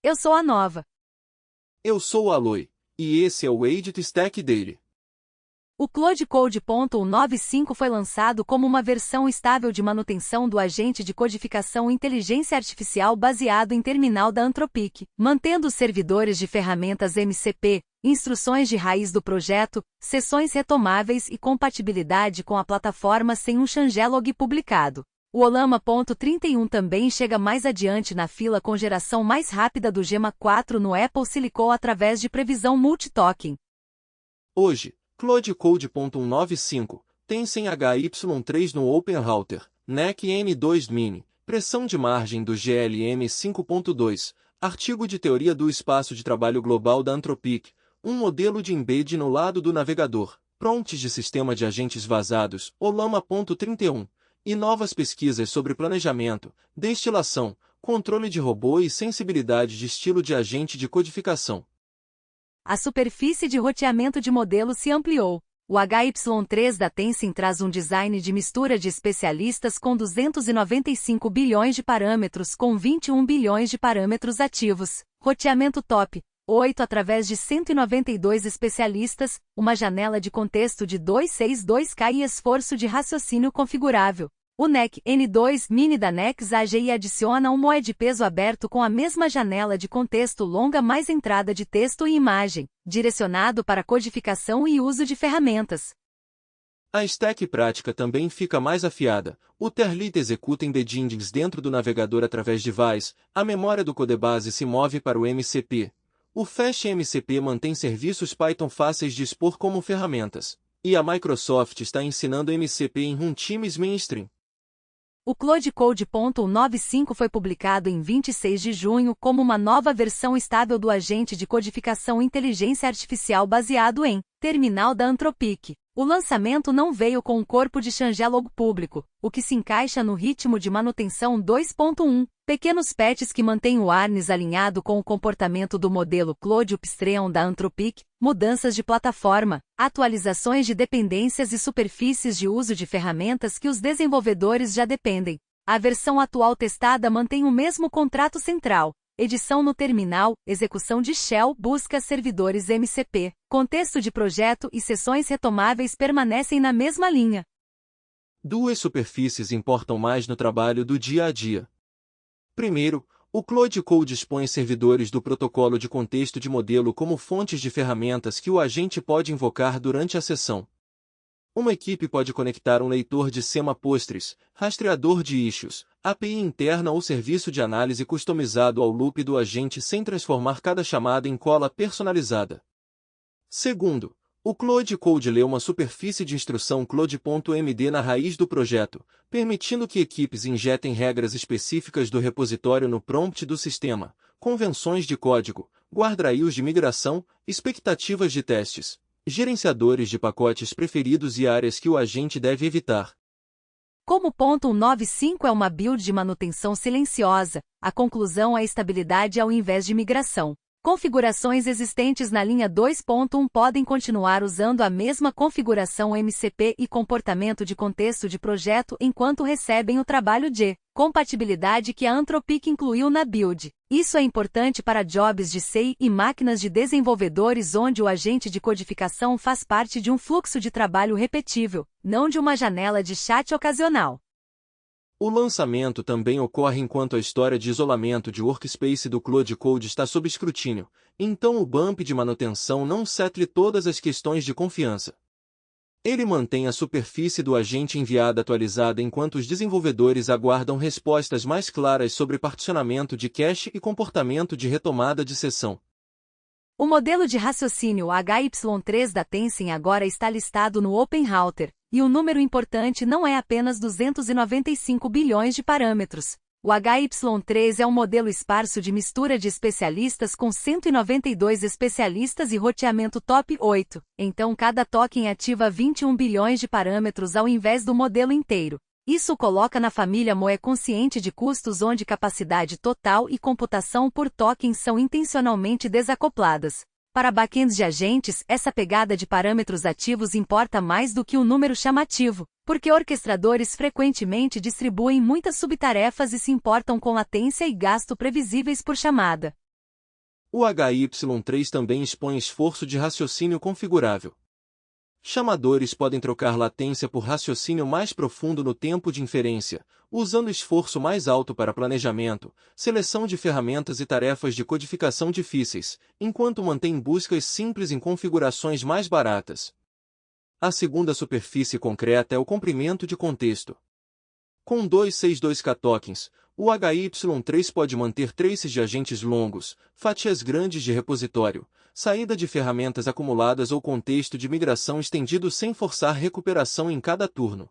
Eu sou a Nova. Eu sou o Aloy, e esse é o Edit Stack Daily. O Cloud Code 1.95 foi lançado como uma versão estável de manutenção do agente de codificação inteligência artificial baseado em terminal da Anthropic, mantendo os servidores de ferramentas MCP, instruções de raiz do projeto, sessões retomáveis e compatibilidade com a plataforma sem um changelog publicado. O Olama.31 também chega mais adiante na fila com geração mais rápida do Gemma 4 no Apple Silicon através de previsão multi-token. Hoje, Cloud Code 1.95, Tensem HY3 no OpenRouter, NEC N2 Mini, pressão de margem do GLM 5.2, artigo de teoria do espaço de trabalho global da Anthropic, um modelo de embed no lado do navegador, prompts de sistema de agentes vazados, Olama.31, e novas pesquisas sobre planejamento, destilação, controle de robô e sensibilidade de estilo de agente de codificação. A superfície de roteamento de modelo se ampliou. O HY3 da Tensem traz um design de mistura de especialistas com 295 bilhões de parâmetros com 21 bilhões de parâmetros ativos. Roteamento top 8 através de 192 especialistas, uma janela de contexto de 262K e esforço de raciocínio configurável. O NEC N2 Mini da Nex AGI adiciona um MOE de peso aberto com a mesma janela de contexto longa mais entrada de texto e imagem, direcionado para codificação e uso de ferramentas. A stack prática também fica mais afiada. O Terlit executa embeddings dentro do navegador através de VAIs, a memória do codebase se move para o MCP. O Fast MCP mantém serviços Python fáceis de expor como ferramentas. E a Microsoft está ensinando MCP em runtimes mainstream. O Cloud Code 1.95 foi publicado em 26 de junho como uma nova versão estável do agente de codificação inteligência artificial baseado em terminal da Anthropic. O lançamento não veio com um corpo de changelog público, o que se encaixa no ritmo de manutenção 2.1, pequenos patches que mantêm o harness alinhado com o comportamento do modelo Cloud Upstream da Anthropic, mudanças de plataforma, atualizações de dependências e superfícies de uso de ferramentas que os desenvolvedores já dependem. A versão atual testada mantém o mesmo contrato central. Edição no terminal, execução de shell, busca servidores MCP, contexto de projeto e sessões retomáveis permanecem na mesma linha. Duas superfícies importam mais no trabalho do dia a dia. Primeiro, o Cloud Code expõe servidores do protocolo de contexto de modelo como fontes de ferramentas que o agente pode invocar durante a sessão. Uma equipe pode conectar um leitor de SEMA Postgres, rastreador de issues, API interna ou serviço de análise customizado ao loop do agente sem transformar cada chamada em cola personalizada. Segundo, o Cloud Code lê uma superfície de instrução Cloud.md na raiz do projeto, permitindo que equipes injetem regras específicas do repositório no prompt do sistema, convenções de código, guardrails de migração, expectativas de testes, gerenciadores de pacotes preferidos e áreas que o agente deve evitar. Como o 1.95 é uma build de manutenção silenciosa, a conclusão é estabilidade ao invés de migração. Configurações existentes na linha 2.1 podem continuar usando a mesma configuração MCP e comportamento de contexto de projeto enquanto recebem o trabalho de compatibilidade que a Anthropic incluiu na build. Isso é importante para jobs de CI e máquinas de desenvolvedores onde o agente de codificação faz parte de um fluxo de trabalho repetível, não de uma janela de chat ocasional. O lançamento também ocorre enquanto a história de isolamento de workspace do Cloud Code está sob escrutínio, então o bump de manutenção não settle todas as questões de confiança. Ele mantém a superfície do agente enviada atualizada enquanto os desenvolvedores aguardam respostas mais claras sobre particionamento de cache e comportamento de retomada de sessão. O modelo de raciocínio HY3 da Tensem agora está listado no OpenRouter, e o número importante não é apenas 295 bilhões de parâmetros. O HY3 é um modelo esparso de mistura de especialistas com 192 especialistas e roteamento top 8, então cada token ativa 21 bilhões de parâmetros ao invés do modelo inteiro. Isso coloca na família MOE consciente de custos onde capacidade total e computação por token são intencionalmente desacopladas. Para backends de agentes, essa pegada de parâmetros ativos importa mais do que o número chamativo, porque orquestradores frequentemente distribuem muitas subtarefas e se importam com latência e gasto previsíveis por chamada. O HY3 também expõe esforço de raciocínio configurável. Chamadores podem trocar latência por raciocínio mais profundo no tempo de inferência, usando esforço mais alto para planejamento, seleção de ferramentas e tarefas de codificação difíceis, enquanto mantém buscas simples em configurações mais baratas. A segunda superfície concreta é o comprimento de contexto. Com 262K tokens, o HY3 pode manter traces de agentes longos, fatias grandes de repositório, saída de ferramentas acumuladas ou contexto de migração estendido sem forçar recuperação em cada turno.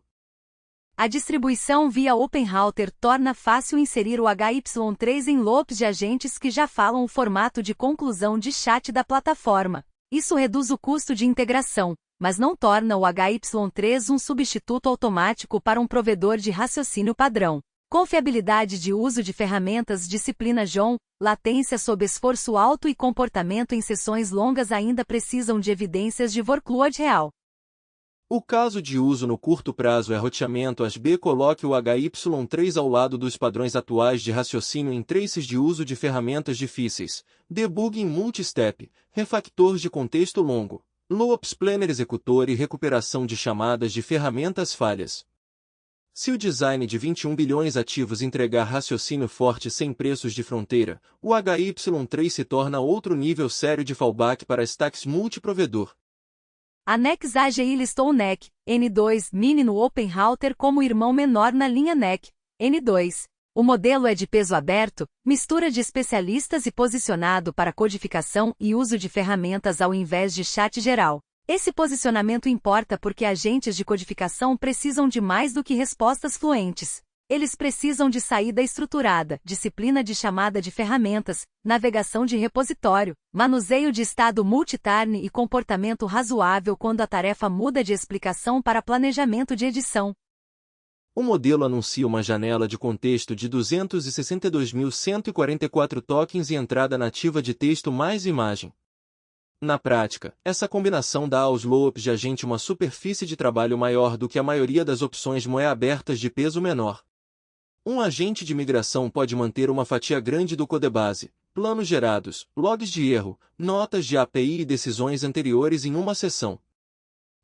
A distribuição via OpenRouter torna fácil inserir o HY3 em loops de agentes que já falam o formato de conclusão de chat da plataforma. Isso reduz o custo de integração, mas não torna o HY3 um substituto automático para um provedor de raciocínio padrão. Confiabilidade de uso de ferramentas, disciplina JON, latência sob esforço alto e comportamento em sessões longas ainda precisam de evidências de workload real. O caso de uso no curto prazo é roteamento ASB. Coloque o HY3 ao lado dos padrões atuais de raciocínio em traces de uso de ferramentas difíceis, debugging multistep, refactor de contexto longo, loops planner executor e recuperação de chamadas de ferramentas falhas. Se o design de 21 bilhões ativos entregar raciocínio forte sem preços de fronteira, o HY3 se torna outro nível sério de fallback para stacks multiprovedor. A NextAGI listou o NEC N2 Mini no OpenRouter como irmão menor na linha NEC N2. O modelo é de peso aberto, mistura de especialistas e posicionado para codificação e uso de ferramentas ao invés de chat geral. Esse posicionamento importa porque agentes de codificação precisam de mais do que respostas fluentes. Eles precisam de saída estruturada, disciplina de chamada de ferramentas, navegação de repositório, manuseio de estado multitarne e comportamento razoável quando a tarefa muda de explicação para planejamento de edição. O modelo anuncia uma janela de contexto de 262.144 tokens e entrada nativa de texto mais imagem. Na prática, essa combinação dá aos loops de agente uma superfície de trabalho maior do que a maioria das opções MOE abertas de peso menor. Um agente de migração pode manter uma fatia grande do codebase, planos gerados, logs de erro, notas de API e decisões anteriores em uma sessão.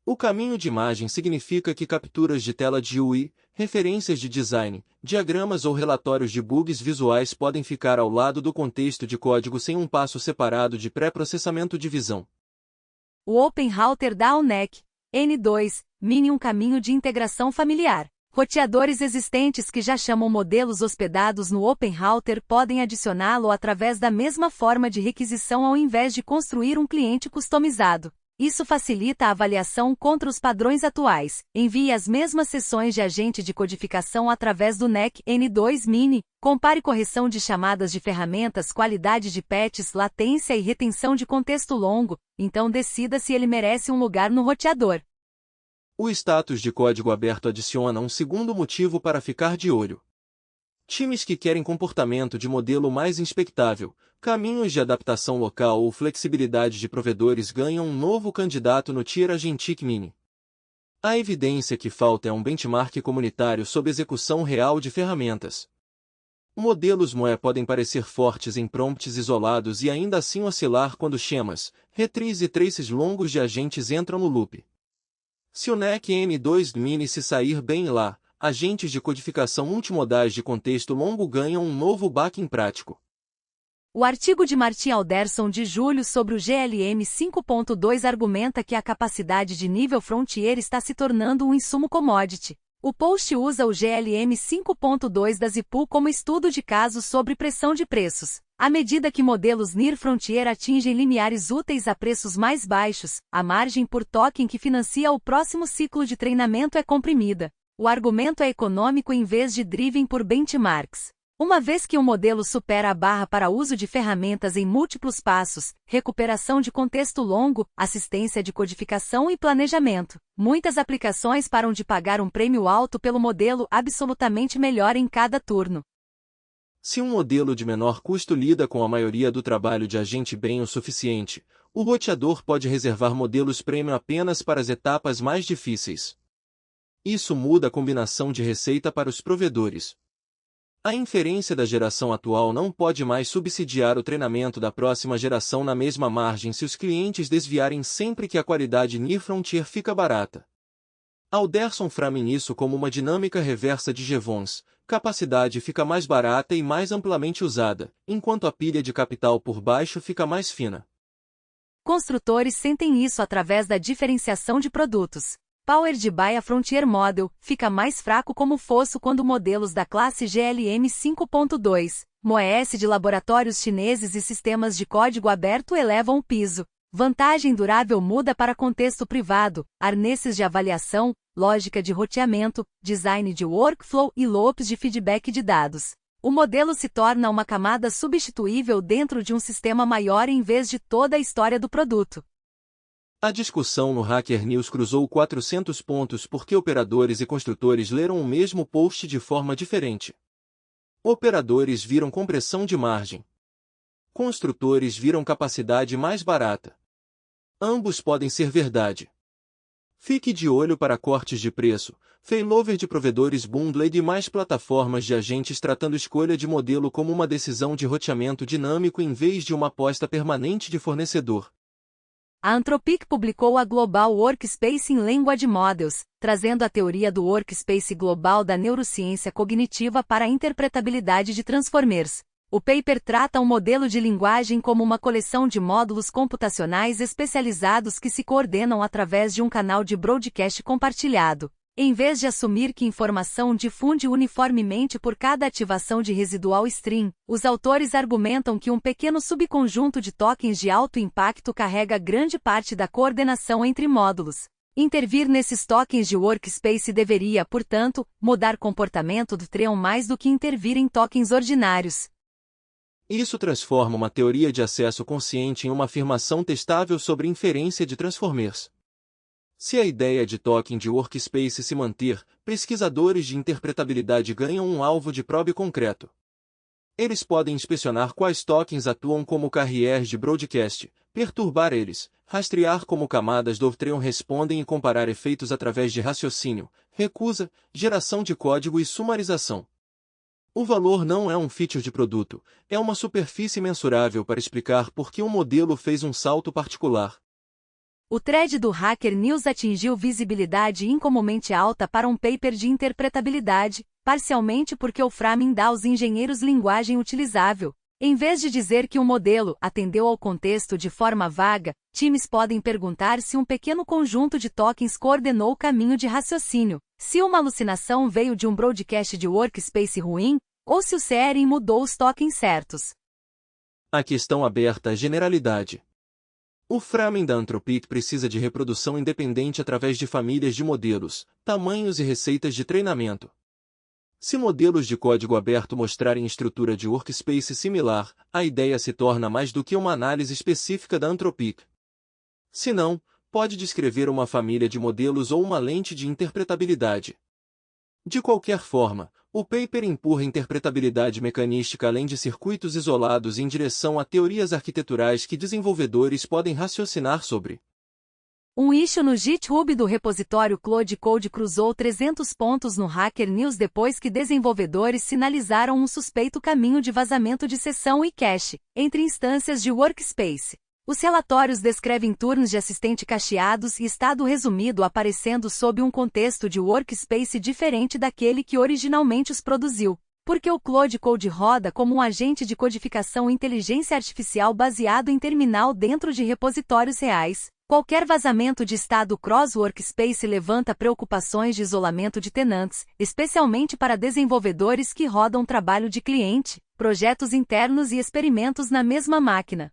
O caminho de imagem significa que capturas de tela de UI, referências de design, diagramas ou relatórios de bugs visuais podem ficar ao lado do contexto de código sem um passo separado de pré-processamento de visão. O OpenRouter dá ao NEC N2 Mini um caminho de integração familiar. Roteadores existentes que já chamam modelos hospedados no OpenRouter podem adicioná-lo através da mesma forma de requisição ao invés de construir um cliente customizado. Isso facilita a avaliação contra os padrões atuais. Envie as mesmas sessões de agente de codificação através do NEC N2 Mini. Compare correção de chamadas de ferramentas, qualidade de patches, latência e retenção de contexto longo. Então decida se ele merece um lugar no roteador. O status de código aberto adiciona um segundo motivo para ficar de olho. Times que querem comportamento de modelo mais inspectável, caminhos de adaptação local ou flexibilidade de provedores ganham um novo candidato no Tier Agentic Mini. A evidência que falta é um benchmark comunitário sob execução real de ferramentas. Modelos MOE podem parecer fortes em prompts isolados e ainda assim oscilar quando schemas, retriz e traces longos de agentes entram no loop. Se o NEC N2 Mini se sair bem lá, agentes de codificação multimodais de contexto longo ganham um novo backing prático. O artigo de Martin Alderson de julho sobre o GLM 5.2 argumenta que a capacidade de nível frontier está se tornando um insumo commodity. O post usa o GLM 5.2 da Zipool como estudo de casos sobre pressão de preços. À medida que modelos Near Frontier atingem limiares úteis a preços mais baixos, a margem por token que financia o próximo ciclo de treinamento é comprimida. O argumento é econômico em vez de driven por benchmarks. Uma vez que um modelo supera a barra para uso de ferramentas em múltiplos passos, recuperação de contexto longo, assistência de codificação e planejamento, muitas aplicações param de pagar um prêmio alto pelo modelo absolutamente melhor em cada turno. Se um modelo de menor custo lida com a maioria do trabalho de agente bem o suficiente, o roteador pode reservar modelos premium apenas para as etapas mais difíceis. Isso muda a combinação de receita para os provedores. A inferência da geração atual não pode mais subsidiar o treinamento da próxima geração na mesma margem se os clientes desviarem sempre que a qualidade near frontier fica barata. Alderson frame isso como uma dinâmica reversa de Jevons: capacidade fica mais barata e mais amplamente usada, enquanto a pilha de capital por baixo fica mais fina. Construtores sentem isso através da diferenciação de produtos. Powered by a Frontier Model fica mais fraco como fosso quando modelos da classe GLM 5.2, MOES de laboratórios chineses e sistemas de código aberto elevam o piso. Vantagem durável muda para contexto privado, arnesses de avaliação, lógica de roteamento, design de workflow e loops de feedback de dados. O modelo se torna uma camada substituível dentro de um sistema maior em vez de toda a história do produto. A discussão no Hacker News cruzou 400 pontos porque operadores e construtores leram o mesmo post de forma diferente. Operadores viram compressão de margem. Construtores viram capacidade mais barata. Ambos podem ser verdade. Fique de olho para cortes de preço, failover de provedores bundled e mais plataformas de agentes tratando escolha de modelo como uma decisão de roteamento dinâmico em vez de uma aposta permanente de fornecedor. A Anthropic publicou a Global Workspace in Language Models, trazendo a teoria do workspace global da neurociência cognitiva para a interpretabilidade de transformers. O paper trata um modelo de linguagem como uma coleção de módulos computacionais especializados que se coordenam através de um canal de broadcast compartilhado. Em vez de assumir que informação difunde uniformemente por cada ativação de residual stream, os autores argumentam que um pequeno subconjunto de tokens de alto impacto carrega grande parte da coordenação entre módulos. Intervir nesses tokens de workspace deveria, portanto, mudar comportamento do Treon mais do que intervir em tokens ordinários. Isso transforma uma teoria de acesso consciente em uma afirmação testável sobre inferência de transformers. Se a ideia de token de workspace se manter, pesquisadores de interpretabilidade ganham um alvo de probe concreto. Eles podem inspecionar quais tokens atuam como carriers de broadcast, perturbar eles, rastrear como camadas do Treon respondem e comparar efeitos através de raciocínio, recusa, geração de código e sumarização. O valor não é um feature de produto, é uma superfície mensurável para explicar por que um modelo fez um salto particular. O thread do Hacker News atingiu visibilidade incomumente alta para um paper de interpretabilidade, parcialmente porque o framing dá aos engenheiros linguagem utilizável. Em vez de dizer que um modelo atendeu ao contexto de forma vaga, times podem perguntar se um pequeno conjunto de tokens coordenou o caminho de raciocínio, se uma alucinação veio de um broadcast de workspace ruim, ou se o CRM mudou os tokens certos. A questão aberta é generalidade. O framing da Anthropic precisa de reprodução independente através de famílias de modelos, tamanhos e receitas de treinamento. Se modelos de código aberto mostrarem estrutura de workspace similar, a ideia se torna mais do que uma análise específica da Anthropic. Se não, pode descrever uma família de modelos ou uma lente de interpretabilidade. De qualquer forma, o paper empurra interpretabilidade mecanística além de circuitos isolados em direção a teorias arquiteturais que desenvolvedores podem raciocinar sobre. Um issue no GitHub do repositório Claude Code cruzou 300 pontos no Hacker News depois que desenvolvedores sinalizaram um suspeito caminho de vazamento de sessão e cache entre instâncias de workspace. Os relatórios descrevem turnos de assistente cacheados e estado resumido aparecendo sob um contexto de workspace diferente daquele que originalmente os produziu, porque o Claude Code roda como um agente de codificação inteligência artificial baseado em terminal dentro de repositórios reais. Qualquer vazamento de estado cross-workspace levanta preocupações de isolamento de tenantes, especialmente para desenvolvedores que rodam trabalho de cliente, projetos internos e experimentos na mesma máquina.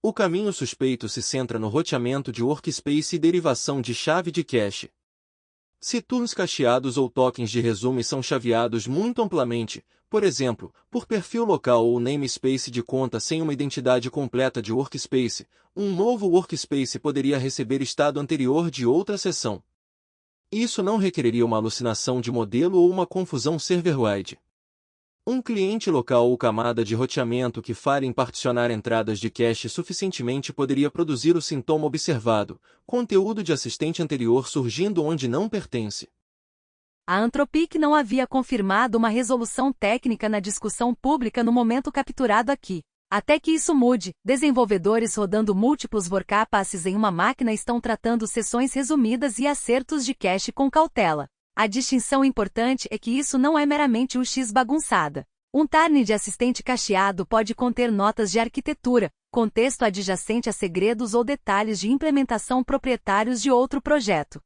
O caminho suspeito se centra no roteamento de workspace e derivação de chave de cache. Se turnos cacheados ou tokens de resumo são chaveados muito amplamente, por exemplo, por perfil local ou namespace de conta sem uma identidade completa de workspace, um novo workspace poderia receber estado anterior de outra seção. Isso não requeriria uma alucinação de modelo ou uma confusão server-wide. Um cliente local ou camada de roteamento que falhe em particionar entradas de cache suficientemente poderia produzir o sintoma observado, conteúdo de assistente anterior surgindo onde não pertence. A Anthropic não havia confirmado uma resolução técnica na discussão pública no momento capturado aqui. Até que isso mude, desenvolvedores rodando múltiplos workpasses em uma máquina estão tratando sessões resumidas e acertos de cache com cautela. A distinção importante é que isso não é meramente UX bagunçada. Um tarn de assistente cacheado pode conter notas de arquitetura, contexto adjacente a segredos ou detalhes de implementação proprietários de outro projeto.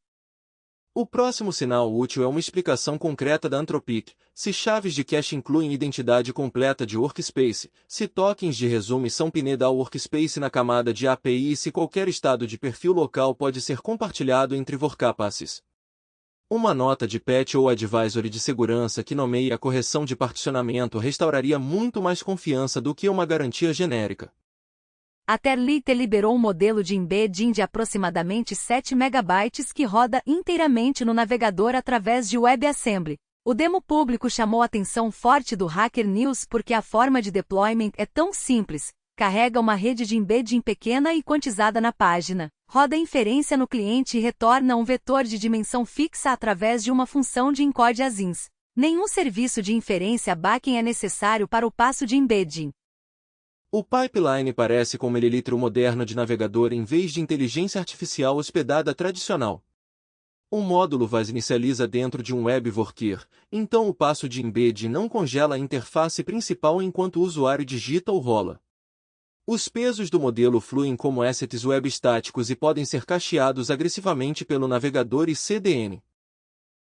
O próximo sinal útil é uma explicação concreta da Anthropic, se chaves de cache incluem identidade completa de workspace, se tokens de resumo são pinned ao workspace na camada de API e se qualquer estado de perfil local pode ser compartilhado entre workpasses. Uma nota de patch ou advisory de segurança que nomeie a correção de particionamento restauraria muito mais confiança do que uma garantia genérica. A Terlite liberou um modelo de embedding de aproximadamente 7 MB que roda inteiramente no navegador através de WebAssembly. O demo público chamou a atenção forte do Hacker News porque a forma de deployment é tão simples, carrega uma rede de embedding pequena e quantizada na página, roda inferência no cliente e retorna um vetor de dimensão fixa através de uma função de encode async. Nenhum serviço de inferência backend é necessário para o passo de embedding. O pipeline parece com um melilitro moderno de navegador em vez de inteligência artificial hospedada tradicional. O módulo VAS inicializa dentro de um web worker, então o passo de embed não congela a interface principal enquanto o usuário digita ou rola. Os pesos do modelo fluem como assets web estáticos e podem ser cacheados agressivamente pelo navegador e CDN.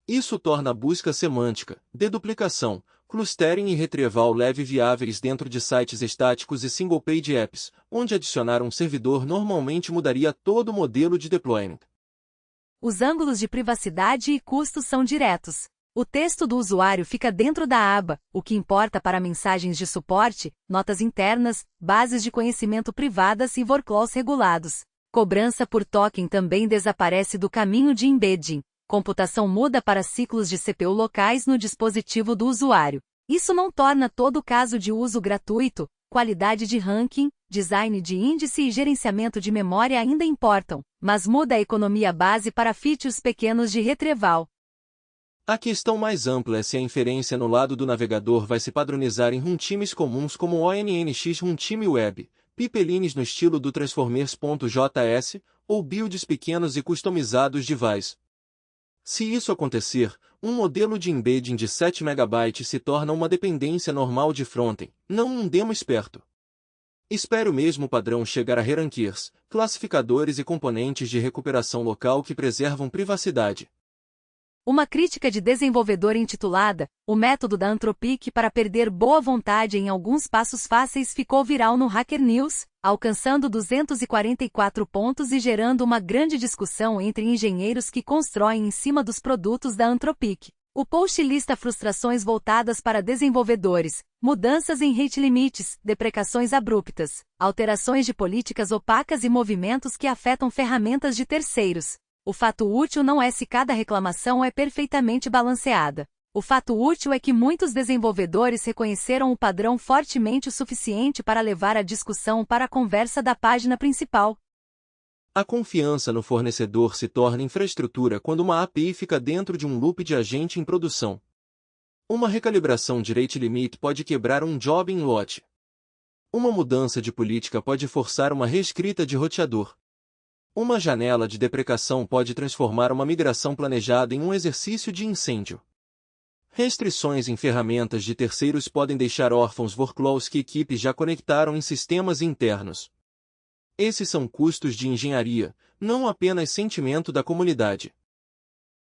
Isso torna a busca semântica, deduplicação, clustering e retrieval leve viáveis dentro de sites estáticos e single-page apps, onde adicionar um servidor normalmente mudaria todo o modelo de deployment. Os ângulos de privacidade e custos são diretos. O texto do usuário fica dentro da aba, o que importa para mensagens de suporte, notas internas, bases de conhecimento privadas e workflows regulados. Cobrança por token também desaparece do caminho de embedding. Computação muda para ciclos de CPU locais no dispositivo do usuário. Isso não torna todo o caso de uso gratuito, qualidade de ranking, design de índice e gerenciamento de memória ainda importam, mas muda a economia base para features pequenos de retrieval. A questão mais ampla é se a inferência no lado do navegador vai se padronizar em runtimes comuns como ONNX Runtime Web, pipelines no estilo do Transformers.js, ou builds pequenos e customizados de VAS. Se isso acontecer, um modelo de embedding de 7 MB se torna uma dependência normal de frontend, não um demo esperto. Espere o mesmo padrão chegar a hierarchies, classificadores e componentes de recuperação local que preservam privacidade. Uma crítica de desenvolvedor intitulada "O método da Anthropic para perder boa vontade em alguns passos fáceis" ficou viral no Hacker News, alcançando 244 pontos e gerando uma grande discussão entre engenheiros que constroem em cima dos produtos da Anthropic. O post lista frustrações voltadas para desenvolvedores, mudanças em rate limites, deprecações abruptas, alterações de políticas opacas e movimentos que afetam ferramentas de terceiros. O fato útil não é se cada reclamação é perfeitamente balanceada. O fato útil é que muitos desenvolvedores reconheceram o padrão fortemente o suficiente para levar a discussão para a conversa da página principal. A confiança no fornecedor se torna infraestrutura quando uma API fica dentro de um loop de agente em produção. Uma recalibração de rate limit pode quebrar um job em lote. Uma mudança de política pode forçar uma reescrita de roteador. Uma janela de deprecação pode transformar uma migração planejada em um exercício de incêndio. Restrições em ferramentas de terceiros podem deixar órfãos workflows que equipes já conectaram em sistemas internos. Esses são custos de engenharia, não apenas sentimento da comunidade.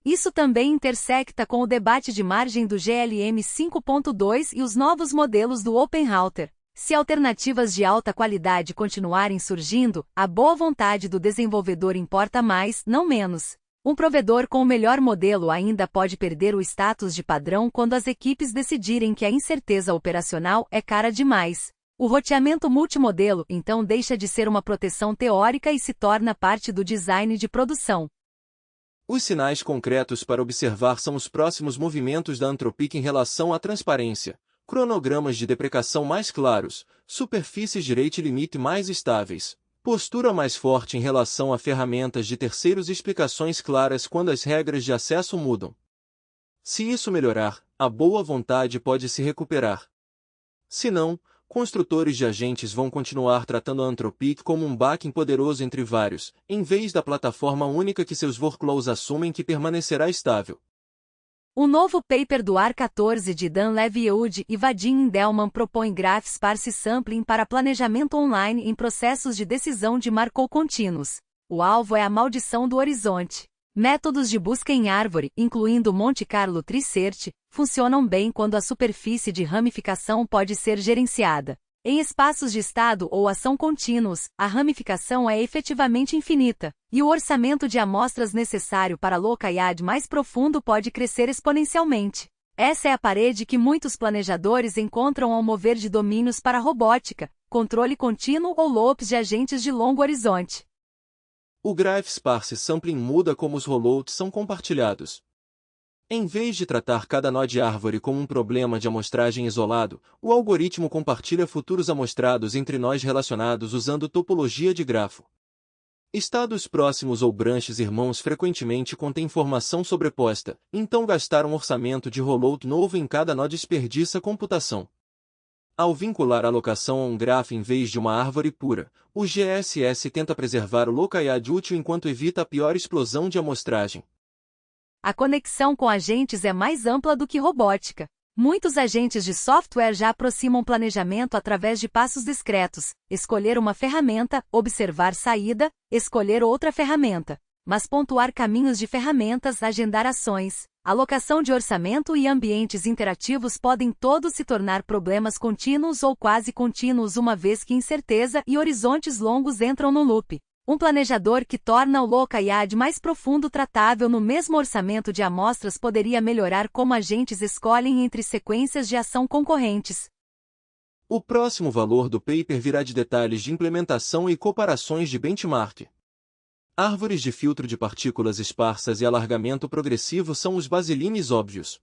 Isso também intersecta com o debate de margem do GLM 5.2 e os novos modelos do OpenRouter. Se alternativas de alta qualidade continuarem surgindo, a boa vontade do desenvolvedor importa mais, não menos. Um provedor com o melhor modelo ainda pode perder o status de padrão quando as equipes decidirem que a incerteza operacional é cara demais. O roteamento multimodelo, então, deixa de ser uma proteção teórica e se torna parte do design de produção. Os sinais concretos para observar são os próximos movimentos da Anthropic em relação à transparência. Cronogramas de deprecação mais claros, superfícies de rate limit mais estáveis, postura mais forte em relação a ferramentas de terceiros e explicações claras quando as regras de acesso mudam. Se isso melhorar, a boa vontade pode se recuperar. Se não, construtores de agentes vão continuar tratando a Anthropic como um backend poderoso entre vários, em vez da plataforma única que seus workflows assumem que permanecerá estável. O novo paper do AR14 de Dan Levy-Wood e Vadim Indelman propõe Graph Sparse Sampling para planejamento online em processos de decisão de Markov contínuos. O alvo é a maldição do horizonte. Métodos de busca em árvore, incluindo Monte Carlo Tree Search, funcionam bem quando a superfície de ramificação pode ser gerenciada. Em espaços de estado ou ação contínuos, a ramificação é efetivamente infinita, e o orçamento de amostras necessário para locaiad mais profundo pode crescer exponencialmente. Essa é a parede que muitos planejadores encontram ao mover de domínios para robótica, controle contínuo ou loops de agentes de longo horizonte. O Graph Sparse Sampling muda como os rollouts são compartilhados. Em vez de tratar cada nó de árvore como um problema de amostragem isolado, o algoritmo compartilha futuros amostrados entre nós relacionados usando topologia de grafo. Estados próximos ou branches irmãos frequentemente contêm informação sobreposta, então gastar um orçamento de rollout novo em cada nó desperdiça computação. Ao vincular a locação a um grafo em vez de uma árvore pura, o GSS tenta preservar o locaiad útil enquanto evita a pior explosão de amostragem. A conexão com agentes é mais ampla do que robótica. Muitos agentes de software já aproximam planejamento através de passos discretos: escolher uma ferramenta, observar saída, escolher outra ferramenta. Mas pontuar caminhos de ferramentas, agendar ações, alocação de orçamento e ambientes interativos podem todos se tornar problemas contínuos ou quase contínuos uma vez que incerteza e horizontes longos entram no loop. Um planejador que torna o locaiad mais profundo tratável no mesmo orçamento de amostras poderia melhorar como agentes escolhem entre sequências de ação concorrentes. O próximo valor do paper virá de detalhes de implementação e comparações de benchmark. Árvores de filtro de partículas esparsas e alargamento progressivo são os baselines óbvios.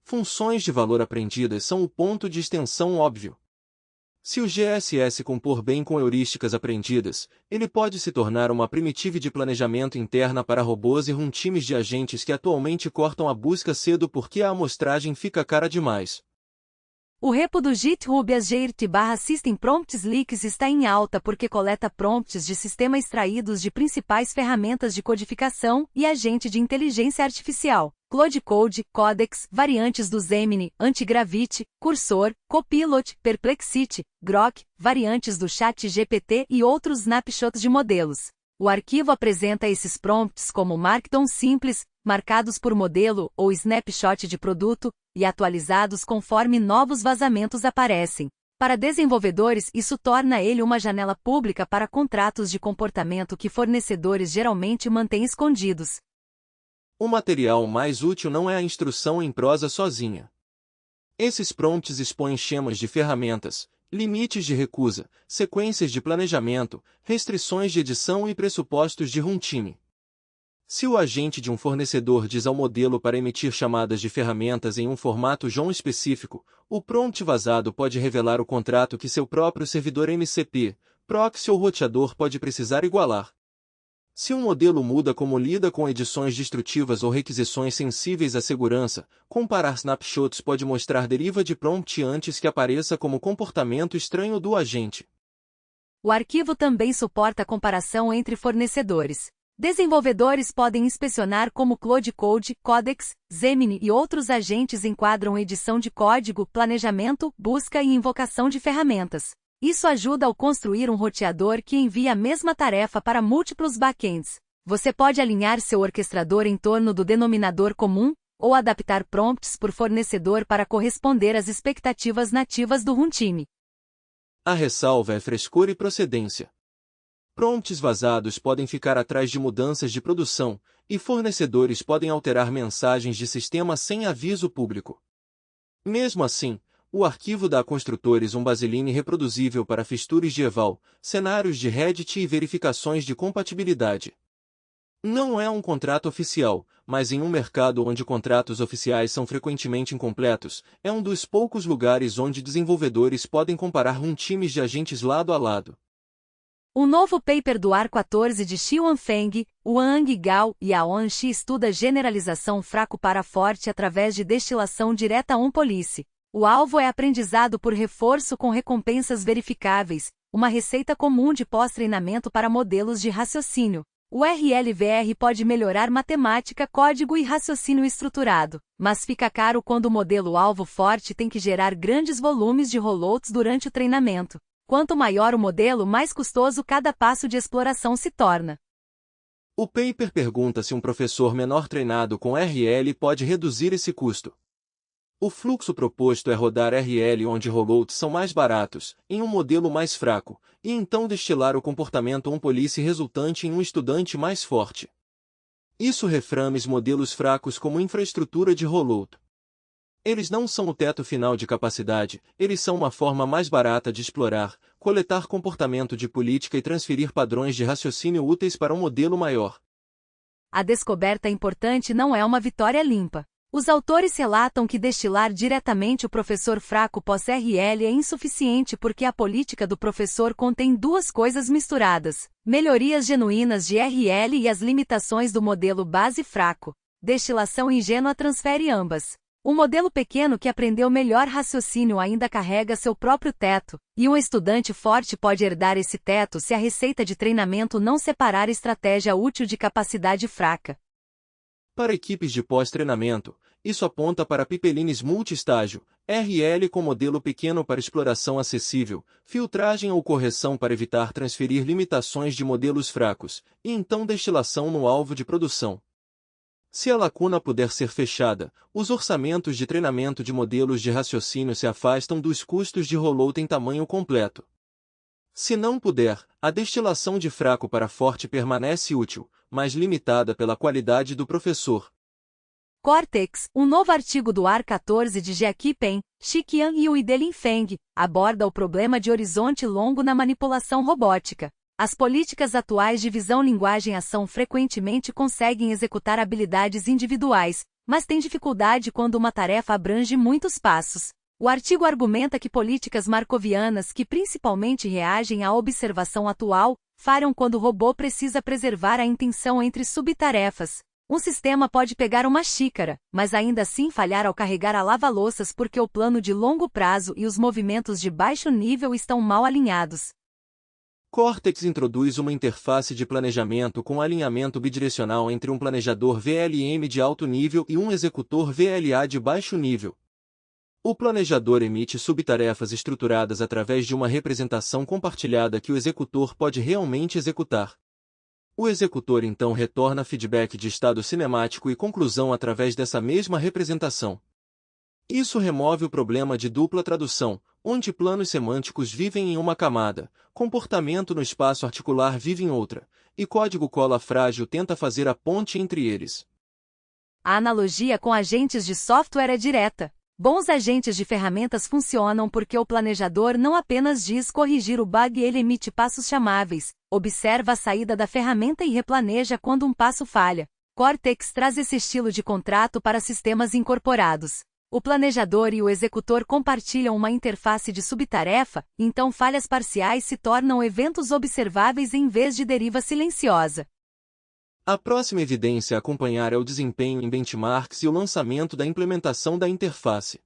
Funções de valor aprendidas são o ponto de extensão óbvio. Se o GSS compor bem com heurísticas aprendidas, ele pode se tornar uma primitive de planejamento interna para robôs e runtimes de agentes que atualmente cortam a busca cedo porque a amostragem fica cara demais. O repo do GitHub Azure/System Prompts Leaks está em alta porque coleta prompts de sistema extraídos de principais ferramentas de codificação e agente de inteligência artificial, Claude Code, Codex, variantes do Gemini, Antigravity, Cursor, Copilot, Perplexity, Grok, variantes do ChatGPT e outros snapshots de modelos. O arquivo apresenta esses prompts como Markdown simples, marcados por modelo ou snapshot de produto, e atualizados conforme novos vazamentos aparecem. Para desenvolvedores, isso torna ele uma janela pública para contratos de comportamento que fornecedores geralmente mantêm escondidos. O material mais útil não é a instrução em prosa sozinha. Esses prompts expõem schemas de ferramentas, limites de recusa, sequências de planejamento, restrições de edição e pressupostos de runtime. Se o agente de um fornecedor diz ao modelo para emitir chamadas de ferramentas em um formato JSON específico, o prompt vazado pode revelar o contrato que seu próprio servidor MCP, proxy ou roteador pode precisar igualar. Se um modelo muda como lida com edições destrutivas ou requisições sensíveis à segurança, comparar snapshots pode mostrar deriva de prompt antes que apareça como comportamento estranho do agente. O arquivo também suporta comparação entre fornecedores. Desenvolvedores podem inspecionar como Claude Code, Codex, Gemini e outros agentes enquadram edição de código, planejamento, busca e invocação de ferramentas. Isso ajuda ao construir um roteador que envia a mesma tarefa para múltiplos backends. Você pode alinhar seu orquestrador em torno do denominador comum, ou adaptar prompts por fornecedor para corresponder às expectativas nativas do runtime. A ressalva é frescor e procedência. Prompts vazados podem ficar atrás de mudanças de produção, e fornecedores podem alterar mensagens de sistema sem aviso público. Mesmo assim, o arquivo dá a construtores um baseline reproduzível para fixtures de eval, cenários de Reddit e verificações de compatibilidade. Não é um contrato oficial, mas em um mercado onde contratos oficiais são frequentemente incompletos, é um dos poucos lugares onde desenvolvedores podem comparar runtimes de agentes lado a lado. O novo paper do AR-14 de Xiwan Feng, Wang Gao e Aon Shi estuda generalização fraco para forte através de destilação direta on-police. O alvo é aprendizado por reforço com recompensas verificáveis, uma receita comum de pós-treinamento para modelos de raciocínio. O RLVR pode melhorar matemática, código e raciocínio estruturado, mas fica caro quando o modelo-alvo forte tem que gerar grandes volumes de rollouts durante o treinamento. Quanto maior o modelo, mais custoso cada passo de exploração se torna. O paper pergunta se um professor menor treinado com RL pode reduzir esse custo. O fluxo proposto é rodar RL onde rollouts são mais baratos, em um modelo mais fraco, e então destilar o comportamento on-police resultante em um estudante mais forte. Isso reframe modelos fracos como infraestrutura de rollout. Eles não são o teto final de capacidade, eles são uma forma mais barata de explorar, coletar comportamento de política e transferir padrões de raciocínio úteis para um modelo maior. A descoberta importante não é uma vitória limpa. Os autores relatam que destilar diretamente o professor fraco pós-RL é insuficiente porque a política do professor contém duas coisas misturadas: melhorias genuínas de RL e as limitações do modelo base fraco. Destilação ingênua transfere ambas. O modelo pequeno que aprendeu melhor raciocínio ainda carrega seu próprio teto, e um estudante forte pode herdar esse teto se a receita de treinamento não separar estratégia útil de capacidade fraca. Para equipes de pós-treinamento, isso aponta para pipelines multi-estágio, RL com modelo pequeno para exploração acessível, filtragem ou correção para evitar transferir limitações de modelos fracos, e então destilação no alvo de produção. Se a lacuna puder ser fechada, os orçamentos de treinamento de modelos de raciocínio se afastam dos custos de rollout em tamanho completo. Se não puder, a destilação de fraco para forte permanece útil, mas limitada pela qualidade do professor. Cortex, um novo artigo do AR-14 de Jiaqi Pen, Xiqian e Weidlin Feng, aborda o problema de horizonte longo na manipulação robótica. As políticas atuais de visão-linguagem-ação frequentemente conseguem executar habilidades individuais, mas têm dificuldade quando uma tarefa abrange muitos passos. O artigo argumenta que políticas markovianas que principalmente reagem à observação atual, falham quando o robô precisa preservar a intenção entre subtarefas. Um sistema pode pegar uma xícara, mas ainda assim falhar ao carregar a lava-louças porque o plano de longo prazo e os movimentos de baixo nível estão mal alinhados. Cortex introduz uma interface de planejamento com alinhamento bidirecional entre um planejador VLM de alto nível e um executor VLA de baixo nível. O planejador emite subtarefas estruturadas através de uma representação compartilhada que o executor pode realmente executar. O executor então retorna feedback de estado cinemático e conclusão através dessa mesma representação. Isso remove o problema de dupla tradução, onde planos semânticos vivem em uma camada, comportamento no espaço articular vive em outra, e código cola frágil tenta fazer a ponte entre eles. A analogia com agentes de software é direta. Bons agentes de ferramentas funcionam porque o planejador não apenas diz corrigir o bug, ele emite passos chamáveis, observa a saída da ferramenta e replaneja quando um passo falha. Cortex traz esse estilo de contrato para sistemas incorporados. O planejador e o executor compartilham uma interface de subtarefa, então falhas parciais se tornam eventos observáveis em vez de deriva silenciosa. A próxima evidência a acompanhar é o desempenho em benchmarks e o lançamento da implementação da interface.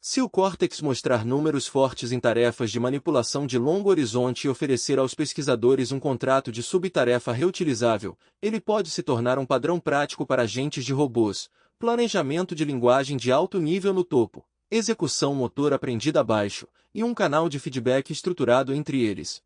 Se o Cortex mostrar números fortes em tarefas de manipulação de longo horizonte e oferecer aos pesquisadores um contrato de subtarefa reutilizável, ele pode se tornar um padrão prático para agentes de robôs, planejamento de linguagem de alto nível no topo, execução motor aprendida abaixo, e um canal de feedback estruturado entre eles.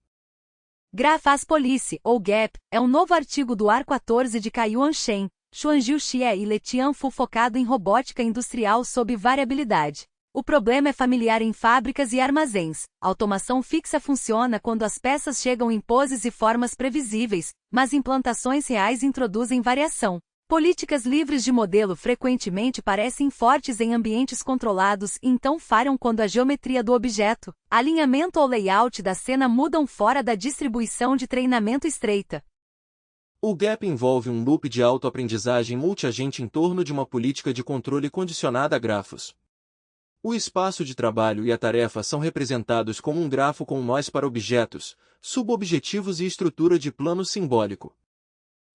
Graph Police, ou GAP, é um novo artigo do AR-14 de Kaiyuan Shen, Xuanjiu Xie e Letian Fu focado em robótica industrial sob variabilidade. O problema é familiar em fábricas e armazéns. A automação fixa funciona quando as peças chegam em poses e formas previsíveis, mas implantações reais introduzem variação. Políticas livres de modelo frequentemente parecem fortes em ambientes controlados e então falham quando a geometria do objeto, alinhamento ou layout da cena mudam fora da distribuição de treinamento estreita. O GAP envolve um loop de autoaprendizagem multiagente em torno de uma política de controle condicionada a grafos. O espaço de trabalho e a tarefa são representados como um grafo com nós para objetos, subobjetivos e estrutura de plano simbólico.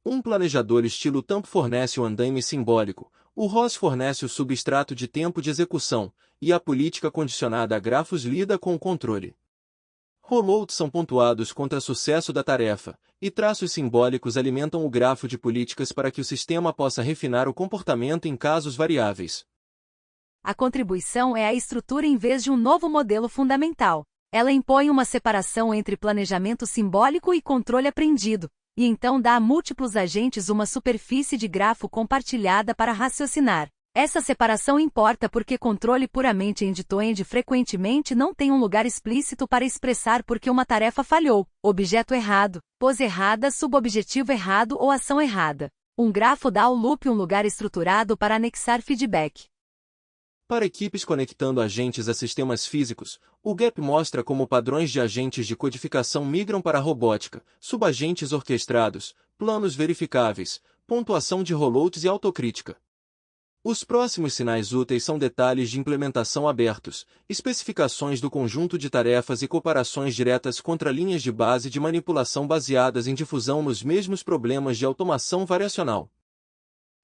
Um planejador estilo TAMP fornece o andaime simbólico, o ROS fornece o substrato de tempo de execução, e a política condicionada a grafos lida com o controle. Rollouts são pontuados contra sucesso da tarefa, e traços simbólicos alimentam o grafo de políticas para que o sistema possa refinar o comportamento em casos variáveis. A contribuição é a estrutura em vez de um novo modelo fundamental. Ela impõe uma separação entre planejamento simbólico e controle aprendido, e então dá a múltiplos agentes uma superfície de grafo compartilhada para raciocinar. Essa separação importa porque controle puramente end-to-end frequentemente não tem um lugar explícito para expressar porque uma tarefa falhou, objeto errado, pose errada, subobjetivo errado ou ação errada. Um grafo dá ao loop um lugar estruturado para anexar feedback. Para equipes conectando agentes a sistemas físicos, o GAP mostra como padrões de agentes de codificação migram para a robótica, subagentes orquestrados, planos verificáveis, pontuação de rollouts e autocrítica. Os próximos sinais úteis são detalhes de implementação abertos, especificações do conjunto de tarefas e comparações diretas contra linhas de base de manipulação baseadas em difusão nos mesmos problemas de automação variacional.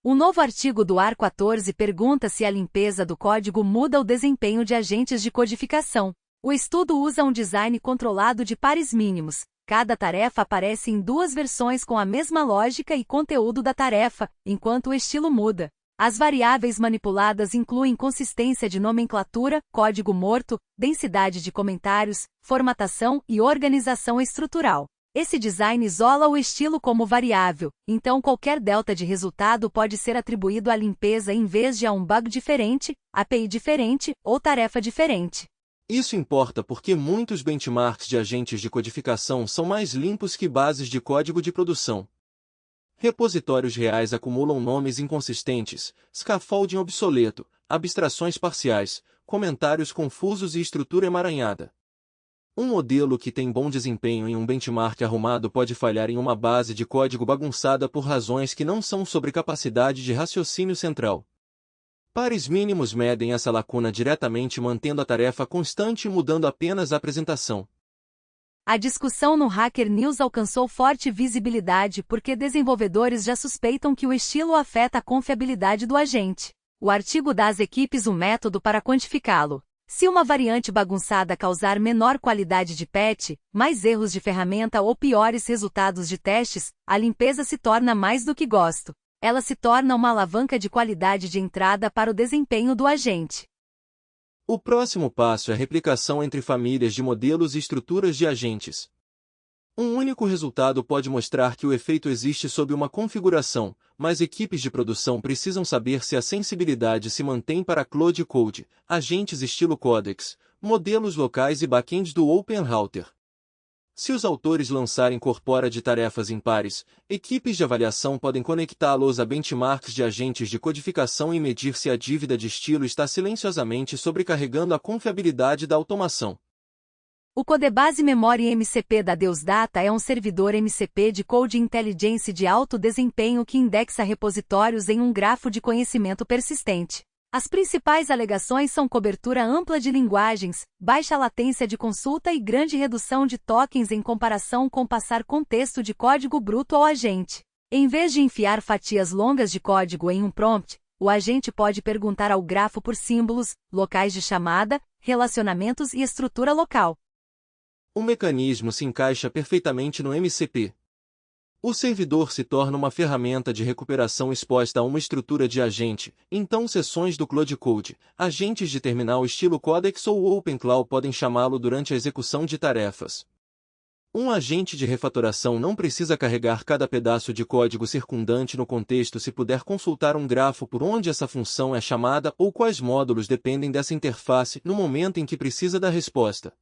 Um novo artigo do AR14 pergunta se a limpeza do código muda o desempenho de agentes de codificação. O estudo usa um design controlado de pares mínimos. Cada tarefa aparece em duas versões com a mesma lógica e conteúdo da tarefa, enquanto o estilo muda. As variáveis manipuladas incluem consistência de nomenclatura, código morto, densidade de comentários, formatação e organização estrutural. Esse design isola o estilo como variável, então qualquer delta de resultado pode ser atribuído à limpeza em vez de a um bug diferente, API diferente ou tarefa diferente. Isso importa porque muitos benchmarks de agentes de codificação são mais limpos que bases de código de produção. Repositórios reais acumulam nomes inconsistentes, scaffolding obsoleto, abstrações parciais, comentários confusos e estrutura emaranhada. Um modelo que tem bom desempenho em um benchmark arrumado pode falhar em uma base de código bagunçada por razões que não são sobre capacidade de raciocínio central. Pares mínimos medem essa lacuna diretamente mantendo a tarefa constante e mudando apenas a apresentação. A discussão no Hacker News alcançou forte visibilidade porque desenvolvedores já suspeitam que o estilo afeta a confiabilidade do agente. O artigo dá às equipes um método para quantificá-lo. Se uma variante bagunçada causar menor qualidade de patch, mais erros de ferramenta ou piores resultados de testes, a limpeza se torna mais do que gosto. Ela se torna uma alavanca de qualidade de entrada para o desempenho do agente. O próximo passo é a replicação entre famílias de modelos e estruturas de agentes. Um único resultado pode mostrar que o efeito existe sob uma configuração, mas equipes de produção precisam saber se a sensibilidade se mantém para Cloud Code, agentes estilo Codex, modelos locais e backends do OpenRouter. Se os autores lançarem corpora de tarefas impares, equipes de avaliação podem conectá-los a benchmarks de agentes de codificação e medir se a dívida de estilo está silenciosamente sobrecarregando a confiabilidade da automação. O Codebase Memory MCP da Deusdata é um servidor MCP de Code Intelligence de alto desempenho que indexa repositórios em um grafo de conhecimento persistente. As principais alegações são cobertura ampla de linguagens, baixa latência de consulta e grande redução de tokens em comparação com passar contexto de código bruto ao agente. Em vez de enfiar fatias longas de código em um prompt, o agente pode perguntar ao grafo por símbolos, locais de chamada, relacionamentos e estrutura local. O mecanismo se encaixa perfeitamente no MCP. O servidor se torna uma ferramenta de recuperação exposta a uma estrutura de agente, então seções do Cloud Code, agentes de terminal estilo Codex ou OpenClaw podem chamá-lo durante a execução de tarefas. Um agente de refatoração não precisa carregar cada pedaço de código circundante no contexto se puder consultar um grafo por onde essa função é chamada ou quais módulos dependem dessa interface no momento em que precisa da resposta.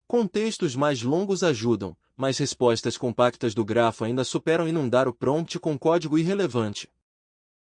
Contextos mais longos ajudam, mas respostas compactas do grafo ainda superam inundar o prompt com código irrelevante.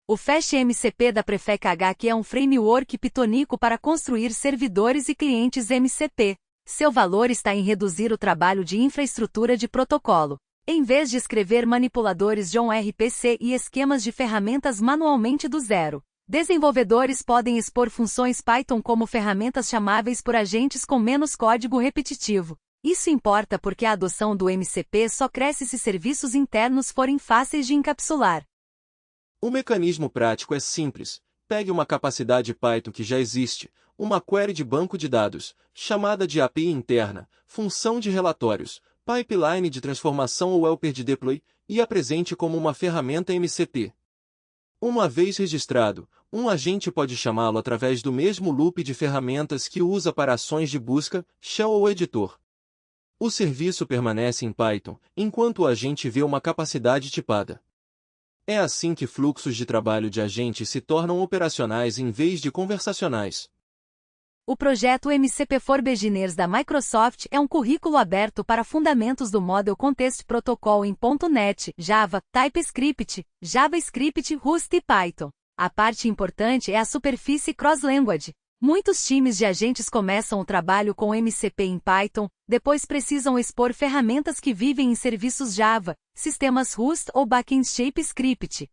O FastMCP da Prefect HQ é um framework pitônico para construir servidores e clientes MCP. Seu valor está em reduzir o trabalho de infraestrutura de protocolo. Em vez de escrever manipuladores John RPC e esquemas de ferramentas manualmente do zero, Desenvolvedores podem expor funções Python como ferramentas chamáveis por agentes com menos código repetitivo. Isso importa porque a adoção do MCP só cresce se serviços internos forem fáceis de encapsular. O mecanismo prático é simples. Pegue uma capacidade Python que já existe, uma query de banco de dados, chamada de API interna, função de relatórios, pipeline de transformação ou helper de deploy, e apresente como uma ferramenta MCP. Uma vez registrado, um agente pode chamá-lo através do mesmo loop de ferramentas que usa para ações de busca, shell ou editor. O serviço permanece em Python, enquanto o agente vê uma capacidade tipada. É assim que fluxos de trabalho de agentes se tornam operacionais em vez de conversacionais. O projeto MCP for Beginners da Microsoft é um currículo aberto para fundamentos do Model Context Protocol em .NET, Java, TypeScript, JavaScript, Rust e Python. A parte importante é a superfície cross-language. Muitos times de agentes começam o trabalho com MCP em Python, depois precisam expor ferramentas que vivem em serviços Java, sistemas Rust ou backend JavaScript.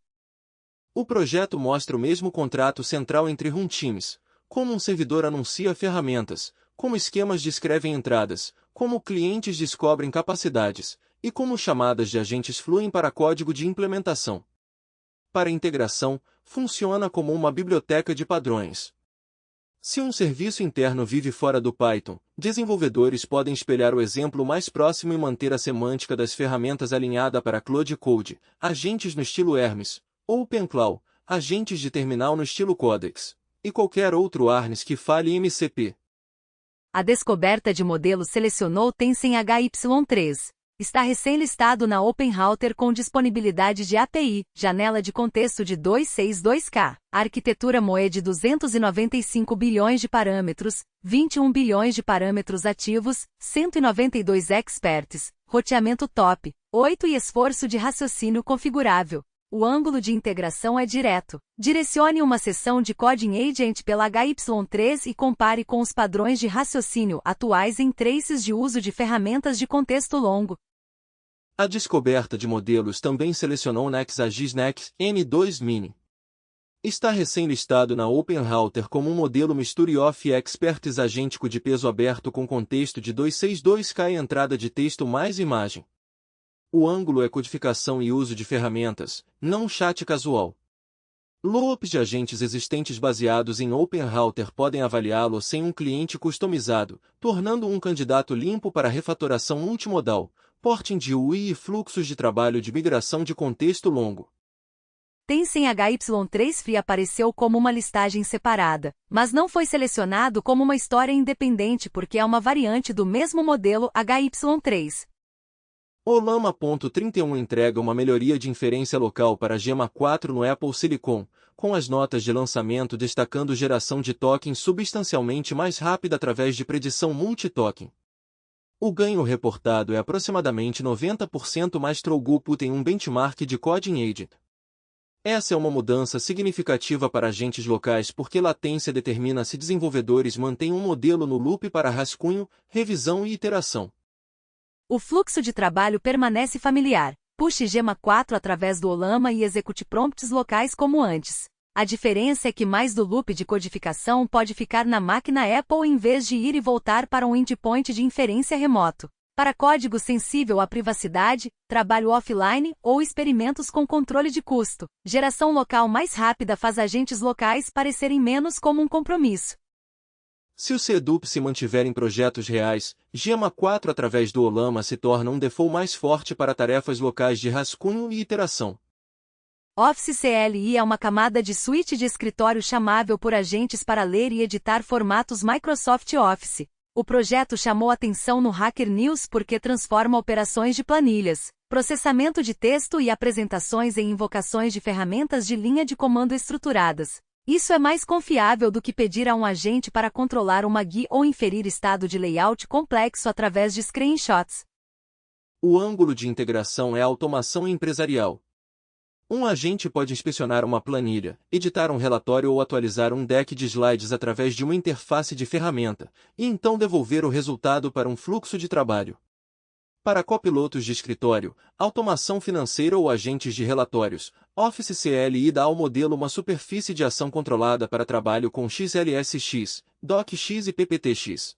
O projeto mostra o mesmo contrato central entre runtimes, como um servidor anuncia ferramentas, como esquemas descrevem entradas, como clientes descobrem capacidades, e como chamadas de agentes fluem para código de implementação. Para integração, funciona como uma biblioteca de padrões. Se um serviço interno vive fora do Python, desenvolvedores podem espelhar o exemplo mais próximo e manter a semântica das ferramentas alinhada para Cloud Code, agentes no estilo Hermes, ou OpenClaw, agentes de terminal no estilo Codex, e qualquer outro harness que fale MCP. A descoberta de modelo selecionou Tensem HY3. Está recém-listado na OpenRouter com disponibilidade de API, janela de contexto de 262K, arquitetura Moe de 295 bilhões de parâmetros, 21 bilhões de parâmetros ativos, 192 experts, roteamento top, 8 e esforço de raciocínio configurável. O ângulo de integração é direto. Direcione uma sessão de Coding Agent pela HY3 e compare com os padrões de raciocínio atuais em traces de uso de ferramentas de contexto longo. A descoberta de modelos também selecionou NextAgis Next N2 Mini. Está recém-listado na OpenRouter como um modelo Mystery of Experts agêntico de peso aberto com contexto de 262K e entrada de texto mais imagem. O ângulo é codificação e uso de ferramentas, não chat casual. Loops de agentes existentes baseados em OpenRouter podem avaliá-lo sem um cliente customizado, tornando um candidato limpo para refatoração multimodal, porting de UI e fluxos de trabalho de migração de contexto longo. Tensem HY3 Free apareceu como uma listagem separada, mas não foi selecionado como uma história independente porque é uma variante do mesmo modelo HY3. O Llama.31 entrega uma melhoria de inferência local para Gemma 4 no Apple Silicon, com as notas de lançamento destacando geração de tokens substancialmente mais rápida através de predição multi-token. O ganho reportado é aproximadamente 90% mais throughput em um benchmark de Coding Agent. Essa é uma mudança significativa para agentes locais porque latência determina se desenvolvedores mantêm um modelo no loop para rascunho, revisão e iteração. O fluxo de trabalho permanece familiar. Puxe Gemma 4 através do Olama e execute prompts locais como antes. A diferença é que mais do loop de codificação pode ficar na máquina Apple em vez de ir e voltar para um endpoint de inferência remoto. Para código sensível à privacidade, trabalho offline ou experimentos com controle de custo, geração local mais rápida faz agentes locais parecerem menos como um compromisso. Se o CDUP se mantiver em projetos reais, Gemma 4 através do Olama se torna um default mais forte para tarefas locais de rascunho e iteração. Office CLI é uma camada de suíte de escritório chamável por agentes para ler e editar formatos Microsoft Office. O projeto chamou atenção no Hacker News porque transforma operações de planilhas, processamento de texto e apresentações em invocações de ferramentas de linha de comando estruturadas. Isso é mais confiável do que pedir a um agente para controlar uma GUI ou inferir estado de layout complexo através de screenshots. O ângulo de integração é a automação empresarial. Um agente pode inspecionar uma planilha, editar um relatório ou atualizar um deck de slides através de uma interface de ferramenta, e então devolver o resultado para um fluxo de trabalho. Para copilotos de escritório, automação financeira ou agentes de relatórios, Office CLI dá ao modelo uma superfície de ação controlada para trabalho com XLSX, DocX e PPTX.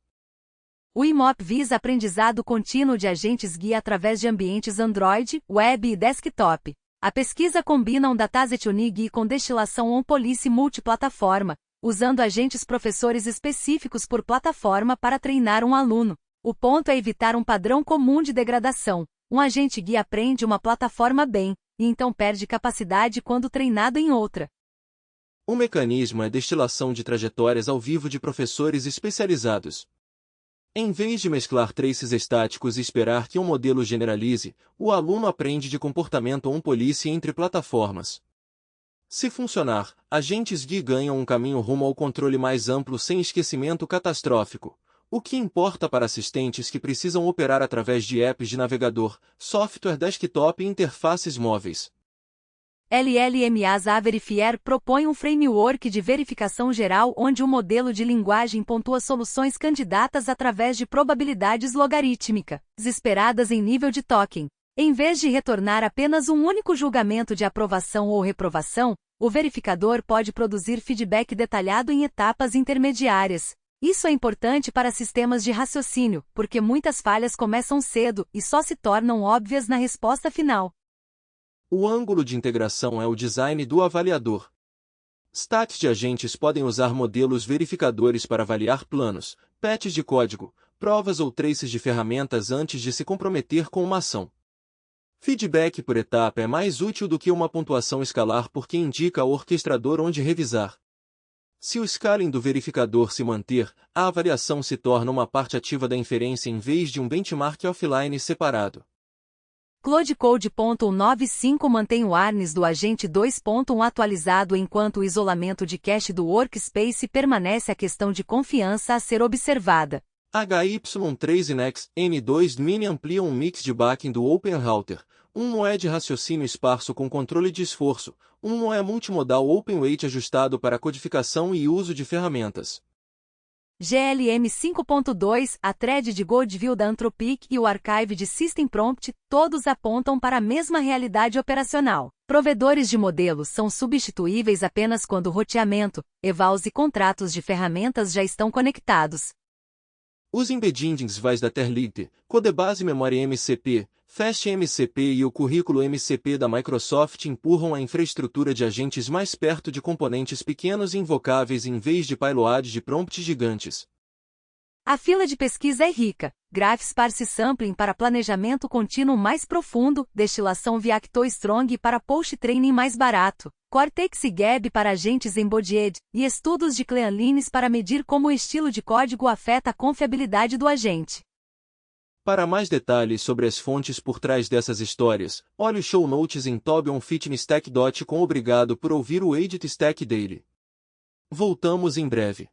O IMOP visa aprendizado contínuo de agentes guia através de ambientes Android, web e desktop. A pesquisa combina um Dataset Uni com destilação on-policy multiplataforma, usando agentes professores específicos por plataforma para treinar um aluno. O ponto é evitar um padrão comum de degradação. Um agente guia aprende uma plataforma bem, e então perde capacidade quando treinado em outra. O mecanismo é destilação de trajetórias ao vivo de professores especializados. Em vez de mesclar traces estáticos e esperar que um modelo generalize, o aluno aprende de comportamento on-policy entre plataformas. Se funcionar, agentes GUI ganham um caminho rumo ao controle mais amplo sem esquecimento catastrófico. O que importa para assistentes que precisam operar através de apps de navegador, software desktop e interfaces móveis. LLMAs Verifier propõe um framework de verificação geral onde o modelo de linguagem pontua soluções candidatas através de probabilidades logarítmicas, esperadas em nível de token. Em vez de retornar apenas um único julgamento de aprovação ou reprovação, o verificador pode produzir feedback detalhado em etapas intermediárias. Isso é importante para sistemas de raciocínio, porque muitas falhas começam cedo e só se tornam óbvias na resposta final. O ângulo de integração é o design do avaliador. Stacks de agentes podem usar modelos verificadores para avaliar planos, patches de código, provas ou traces de ferramentas antes de se comprometer com uma ação. Feedback por etapa é mais útil do que uma pontuação escalar porque indica ao orquestrador onde revisar. Se o scaling do verificador se manter, a avaliação se torna uma parte ativa da inferência em vez de um benchmark offline separado. Cloud Code 1.95 mantém o harness do agente 2.1 atualizado enquanto o isolamento de cache do workspace permanece a questão de confiança a ser observada. HY3 e Next N2 Mini ampliam um mix de backing do OpenRouter, um moé de raciocínio esparso com controle de esforço, um moé multimodal OpenWeight ajustado para codificação e uso de ferramentas. GLM 5.2, a thread de Godview da Anthropic e o archive de System Prompt, todos apontam para a mesma realidade operacional. Provedores de modelos são substituíveis apenas quando o roteamento, evals e contratos de ferramentas já estão conectados. Os embeddings VAS da Terlite, Codebase Memory MCP, Fast MCP e o currículo MCP da Microsoft empurram a infraestrutura de agentes mais perto de componentes pequenos e invocáveis em vez de payloads de prompts gigantes. A fila de pesquisa é rica. Graph Sparse Sampling para planejamento contínuo mais profundo, destilação via Strong para post-training mais barato, Cortex e Gab para agentes embodied, e estudos de Cleanlines para medir como o estilo de código afeta a confiabilidade do agente. Para mais detalhes sobre as fontes por trás dessas histórias, olhe os show notes em tobionfitnessstack.com. Obrigado por ouvir o Edit Stack Daily. Voltamos em breve.